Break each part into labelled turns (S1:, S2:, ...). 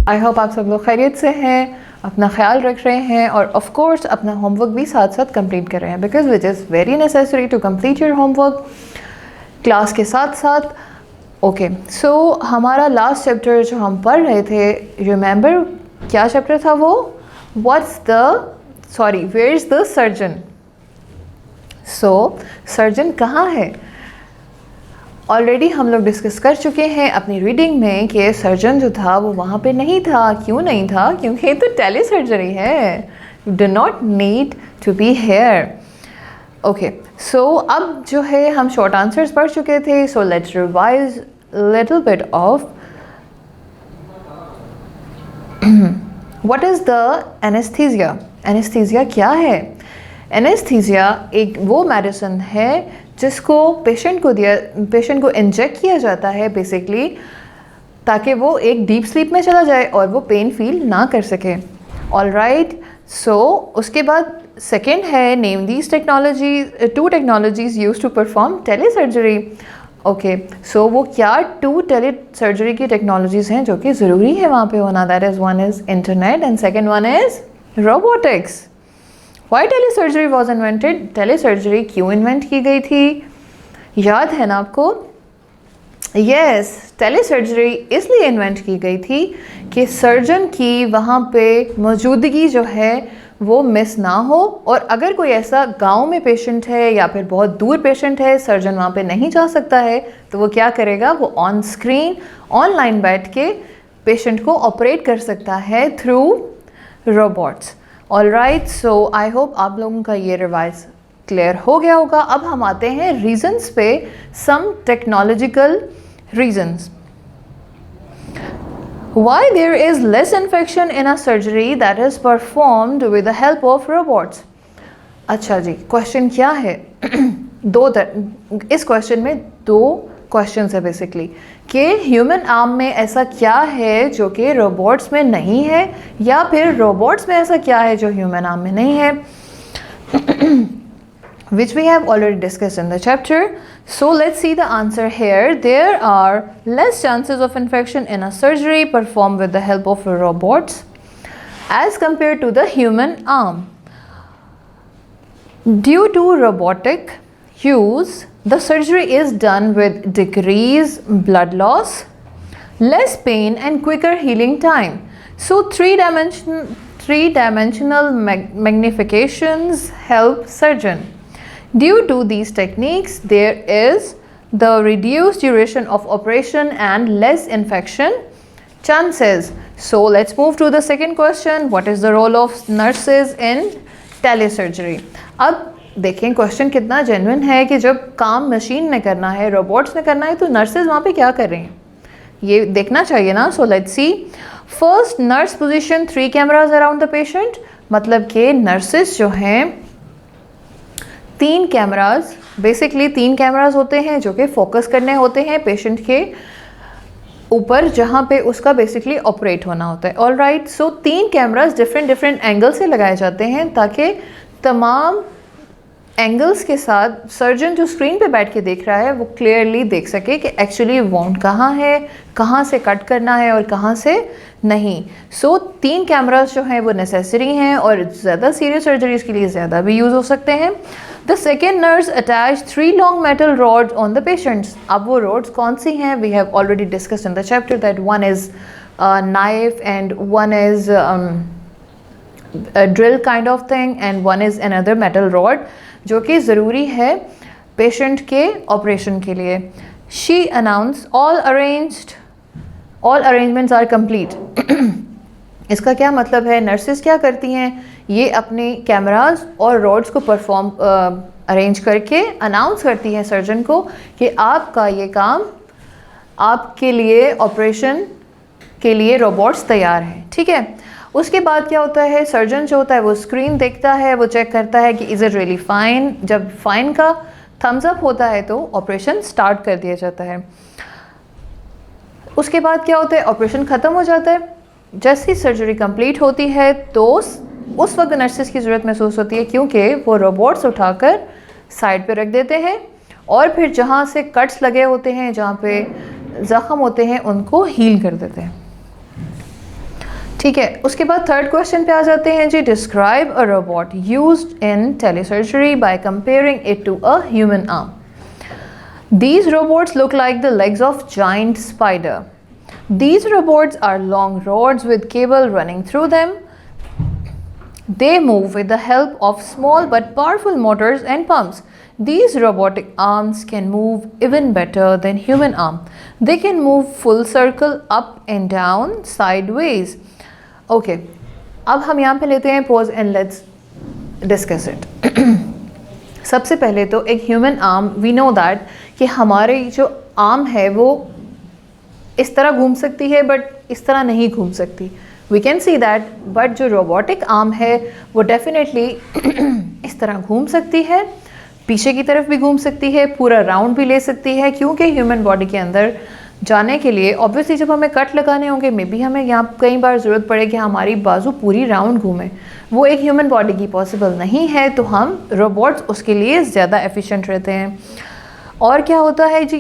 S1: I hope आप सब लोग खैरियत से हैं, अपना ख्याल रख रहे हैं और ऑफ कोर्स अपना होमवर्क भी साथ साथ कंप्लीट कर रहे हैं, because which is very necessary to complete your homework class के साथ साथ। ओके, सो हमारा लास्ट चैप्टर जो हम पढ़ रहे थे, रिमेंबर क्या चैप्टर था वो? Where is the surgeon. So surgeon कहाँ है? ऑलरेडी हम लोग डिस्कस कर चुके हैं अपनी रीडिंग में कि सर्जन जो था वो वहाँ पे नहीं था। क्यों नहीं था? क्योंकि तो टेली सर्जरी है, you do not need to be here. Okay, so अब जो है हम शॉर्ट आंसर्स पढ़ चुके थे, so let's revise little bit of what is the anaesthesia. Anaesthesia क्या है? एनेस्थीसिया एक वो मेडिसिन है जिसको पेशेंट को इंजेक्ट किया जाता है बेसिकली, ताकि वो एक डीप स्लीप में चला जाए और वो पेन फील ना कर सके। ऑलराइट, सो उसके बाद सेकेंड है name these two technologies use to perform tele surgery. Okay, so वो क्या टू टेली सर्जरी की टेक्नोलॉजीज़ हैं जो कि ज़रूरी है वहाँ पे होना? That is one is internet and second one is robotics. Why tele surgery was invented? Tele surgery क्यों इन्वेंट की गई थी? याद है ना आपको? यस, टेली सर्जरी इसलिए इन्वेंट की गई थी कि सर्जन की वहाँ पे मौजूदगी जो है वो मिस ना हो, और अगर कोई ऐसा गांव में पेशेंट है या फिर बहुत दूर पेशेंट है, सर्जन वहाँ पे नहीं जा सकता है, तो वो क्या करेगा? वो ऑन स्क्रीन ऑनलाइन बैठ के पेशेंट को ऑपरेट कर सकता है through robots. Alright, so I hope आप लोगों का ये रिवाइज क्लियर हो गया होगा। अब हम आते हैं रीजंस पे, some technological reasons. Why there is less infection in a surgery that is performed with the help of robots? अच्छा जी, क्वेश्चन क्या है? इस क्वेश्चन में दो क्वेश्चंस है बेसिकली, कि ह्यूमन आर्म में ऐसा क्या है जो कि रोबोट्स में नहीं है, या फिर रोबोट्स में ऐसा क्या है जो ह्यूमन आर्म में नहीं है, which we have already discussed in the chapter. So let's see the answer here. There are less chances of infection in a surgery performed with the help of robots as compared to the human arm. Due to robotic use, the surgery is done with decreased blood loss, less pain and quicker healing time. So three-dimensional magnifications help surgeon. Due to these techniques, there is the reduced duration of operation and less infection chances. So let's move to the second question. What is the role of nurses in telesurgery? अब देखें question कितना genuine है कि जब काम machine ने करना है, रोबोट्स ने करना है, तो नर्सेज वहाँ पे क्या कर रही हैं, ये देखना चाहिए ना। So let's see. First, nurse position 3 cameras around the patient. मतलब कि नर्सेज जो हैं 3 कैमराज, बेसिकली 3 कैमराज होते हैं जो कि फोकस करने होते हैं पेशेंट के ऊपर, जहाँ पे उसका बेसिकली ऑपरेट होना होता है। ऑलराइट, सो 3 कैमराज डिफरेंट एंगल से लगाए जाते हैं ताकि तमाम एंगल्स के साथ सर्जन जो स्क्रीन पे बैठ के देख रहा है वो क्लियरली देख सके कि एक्चुअली वाउंड कहाँ है, कहाँ से कट करना है और कहाँ से नहीं। सो 3 कैमराज जो हैं वो नेसेसरी हैं, और ज़्यादा सीरियस सर्जरीज के लिए ज़्यादा भी यूज़ हो सकते हैं। The second, nurse attach 3 long metal rods on the patients. अब वो रॉड्स कौन सी हैं? We have already discussed in the chapter that one is knife and one is drill kind of thing and one is another metal rod, जो कि ज़रूरी है patient के ऑपरेशन के लिए। She announce all arrangements are complete. इसका क्या मतलब है? नर्सेस क्या करती हैं? ये अपने कैमराज और रॉड्स को अरेंज करके अनाउंस करती हैं सर्जन को कि आपका ये काम, आपके लिए ऑपरेशन के लिए रोबोट्स तैयार हैं। ठीक है, उसके बाद क्या होता है? सर्जन जो होता है वो स्क्रीन देखता है, वो चेक करता है कि इज़ इट रियली फाइन। जब फाइन का थम्स अप होता है तो ऑपरेशन स्टार्ट कर दिया जाता है। उसके बाद क्या होता है? ऑपरेशन ख़त्म हो जाता है। जैसे ही सर्जरी कंप्लीट होती है तो उस वक्त नर्सेस की ज़रूरत महसूस होती है, क्योंकि वो रोबोट्स उठाकर साइड पे रख देते हैं और फिर जहाँ से कट्स लगे होते हैं, जहाँ पे ज़ख़म होते हैं, उनको हील कर देते हैं। ठीक है, उसके बाद थर्ड क्वेश्चन पे आ जाते हैं जी। Describe a robot used in telesurgery by comparing it to a human arm. These robots look like the legs of giant spider. These robots are long rods with cable running through them. They move with the help of small but powerful motors and pumps. These robotic arms can move even better than human arm. They can move full circle up and down sideways. Okay, अब हम यहाँ पे लेते हैं pause and let's discuss it. सबसे पहले तो एक human arm, we know that कि हमारी जो आर्म है वो इस तरह घूम सकती है बट इस तरह नहीं घूम सकती, we can see that. But जो रोबोटिक आर्म है वो डेफिनेटली इस तरह घूम सकती है, पीछे की तरफ भी घूम सकती है, पूरा राउंड भी ले सकती है, क्योंकि ह्यूमन बॉडी के अंदर जाने के लिए ऑब्वियसली जब हमें कट लगाने होंगे, मे बी हमें यहाँ कई बार ज़रूरत पड़े कि हमारी बाजू पूरी राउंड घूमे, वो एक ह्यूमन बॉडी की पॉसिबल नहीं है, तो हम रोबोट्स उसके लिए ज़्यादा एफिशिएंट रहते हैं। और क्या होता है जी,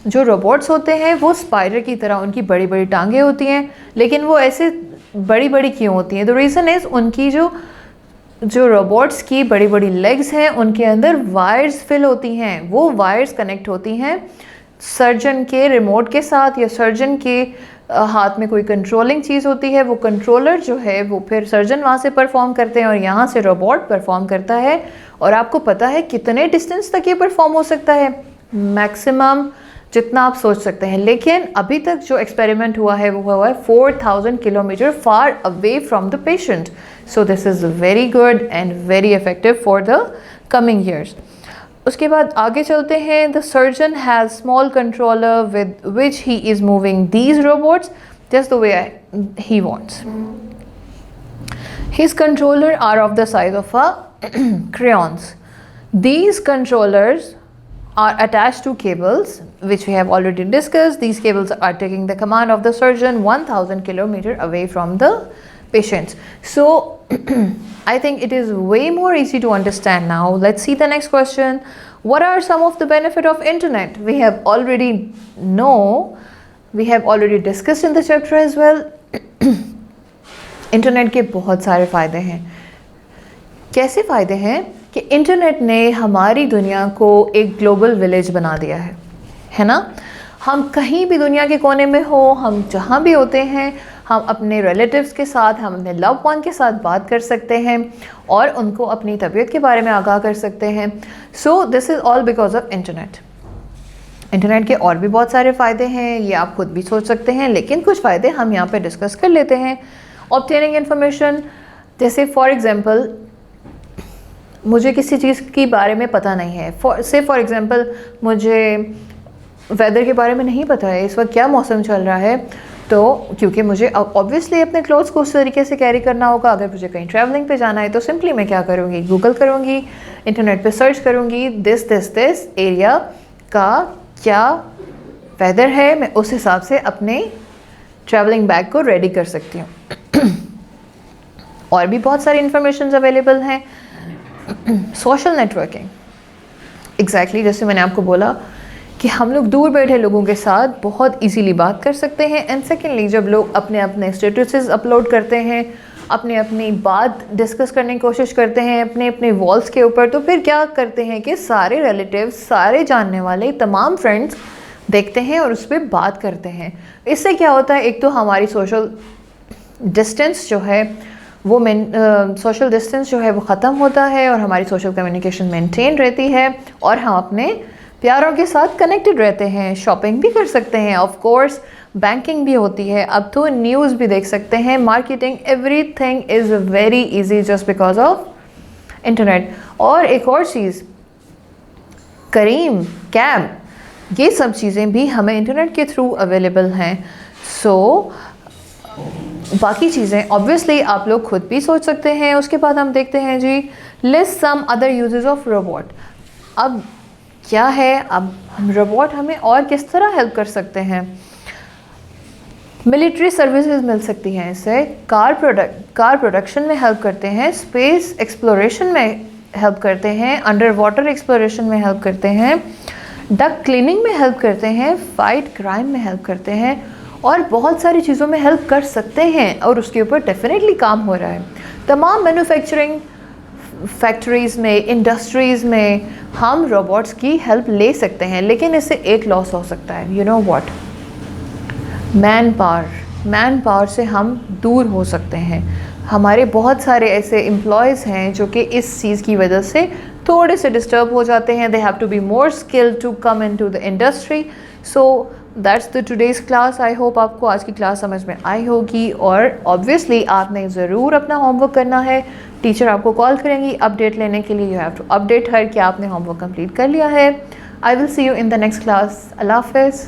S1: जो रोबोट्स होते हैं वो स्पाइडर की तरह उनकी बड़ी बड़ी टांगें होती हैं, लेकिन वो ऐसे बड़ी बड़ी क्यों होती हैं? द रीज़न इज़ उनकी जो रोबोट्स की बड़ी बड़ी लेग्स हैं उनके अंदर वायर्स फिल होती हैं, वो वायर्स कनेक्ट होती हैं सर्जन के रिमोट के साथ, या सर्जन के हाथ में कोई कंट्रोलिंग चीज़ होती है, वो कंट्रोलर जो है वो फिर सर्जन वहाँ से परफॉर्म करते हैं और यहाँ से रोबोट परफॉर्म करता है। और आपको पता है कितने डिस्टेंस तक ये परफॉर्म हो सकता है? मैक्सिमम जितना आप सोच सकते हैं, लेकिन अभी तक जो एक्सपेरिमेंट हुआ है वो हुआ है 4000 kilometre far away from the patient. So this is very good and very effective for the coming years. उसके बाद आगे चलते हैं। The surgeon has small controller with which he is moving these robots just the way he wants. His controller are of the size of a crayons. These controllers are attached to cables which we have already discussed. These cables are taking the command of the surgeon 1000 kilometer away from the patients. So I think it is way more easy to understand now. Let's see the next question. What are some of the benefit of internet? We have already discussed in the chapter as well. Internet के बहुत सारे फ़ायदे हैं। कैसे फ़ायदे हैं कि internet ने हमारी दुनिया को एक ग्लोबल विलेज बना दिया है ना? हम कहीं भी दुनिया के कोने में हो, हम जहाँ भी होते हैं, हम अपने रिलेटिव्स के साथ, हम अपने लव वन के साथ बात कर सकते हैं और उनको अपनी तबीयत के बारे में आगाह कर सकते हैं। So this is all because of internet. Internet के और भी बहुत सारे फ़ायदे हैं, ये आप खुद भी सोच सकते हैं, लेकिन कुछ फ़ायदे हम यहाँ पे डिस्कस कर लेते हैं। ऑब्टेनिंग इन्फॉर्मेशन, जैसे फॉर एग्ज़ाम्पल मुझे किसी चीज़ के बारे में पता नहीं है, फॉर एग्ज़ाम्पल मुझे वेदर के बारे में नहीं पता है इस वक्त क्या मौसम चल रहा है, तो क्योंकि मुझे ऑब्वियसली अपने क्लोथ्स को उस तरीके से कैरी करना होगा। अगर मुझे कहीं ट्रैवलिंग पे जाना है तो सिंपली मैं क्या करूँगी, गूगल करूँगी, इंटरनेट पे सर्च करूँगी दिस एरिया का क्या वेदर है, मैं उस हिसाब से अपने ट्रैवलिंग बैग को रेडी कर सकती हूँ। और भी बहुत सारी इंफॉर्मेशन अवेलेबल हैं। सोशल नेटवर्किंग, एग्जैक्टली जैसे मैंने आपको बोला कि हम लोग दूर बैठे लोगों के साथ बहुत इजीली बात कर सकते हैं। एंड सेकेंडली, जब लोग अपने अपने स्टेटसेस अपलोड करते हैं, अपने अपनी बात डिस्कस करने की कोशिश करते हैं अपने अपने वॉल्स के ऊपर, तो फिर क्या करते हैं कि सारे रिलेटिव्स, सारे जानने वाले, तमाम फ्रेंड्स देखते हैं और उस पर बात करते हैं। इससे क्या होता है, एक तो हमारी सोशल डिस्टेंस जो है वो सोशल डिस्टेंस जो है वो ख़त्म होता है और हमारी सोशल कम्युनिकेशन मेंटेन रहती है और हम अपने प्यारों के साथ कनेक्टेड रहते हैं। शॉपिंग भी कर सकते हैं, ऑफ कोर्स बैंकिंग भी होती है, अब तो न्यूज़ भी देख सकते हैं, marketing, everything is very easy just because of internet. और एक और चीज़, करीम, कैब, ये सब चीज़ें भी हमें इंटरनेट के थ्रू अवेलेबल हैं। सो बाकी चीज़ें ऑब्वियसली आप लोग खुद भी सोच सकते हैं। उसके बाद हम देखते हैं जी, list some other uses of robot. अब क्या है, अब रोबोट हमें और किस तरह हेल्प कर सकते हैं? मिलिट्री सर्विसेज मिल सकती हैं इससे, कार प्रोडक्शन में हेल्प करते हैं, स्पेस एक्सप्लोरेशन में हेल्प करते हैं, अंडर वाटर एक्सप्लोरेशन में हेल्प करते हैं, डक क्लीनिंग में हेल्प करते हैं, फाइट क्राइम में हेल्प करते हैं और बहुत सारी चीज़ों में हेल्प कर सकते हैं और उसके ऊपर डेफिनेटली काम हो रहा है। तमाम मैन्युफैक्चरिंग फैक्ट्रीज़ में, इंडस्ट्रीज़ में हम रोबोट्स की हेल्प ले सकते हैं, लेकिन इससे एक लॉस हो सकता है। You know what? Man power से हम दूर हो सकते हैं। हमारे बहुत सारे ऐसे एम्प्लॉयज़ हैं जो कि इस चीज़ की वजह से थोड़े से डिस्टर्ब हो जाते हैं। They have to be more skilled to come into the industry. So that's the today's class. I hope आपको आज की क्लास समझ में आई होगी, और ऑब्वियसली आपने ज़रूर अपना होमवर्क करना है। टीचर आपको कॉल करेंगी अपडेट लेने के लिए। You have to update her कि आपने होमवर्क कंप्लीट कर लिया है। I will see you in the next class. अल्लाह हाफ़िज़।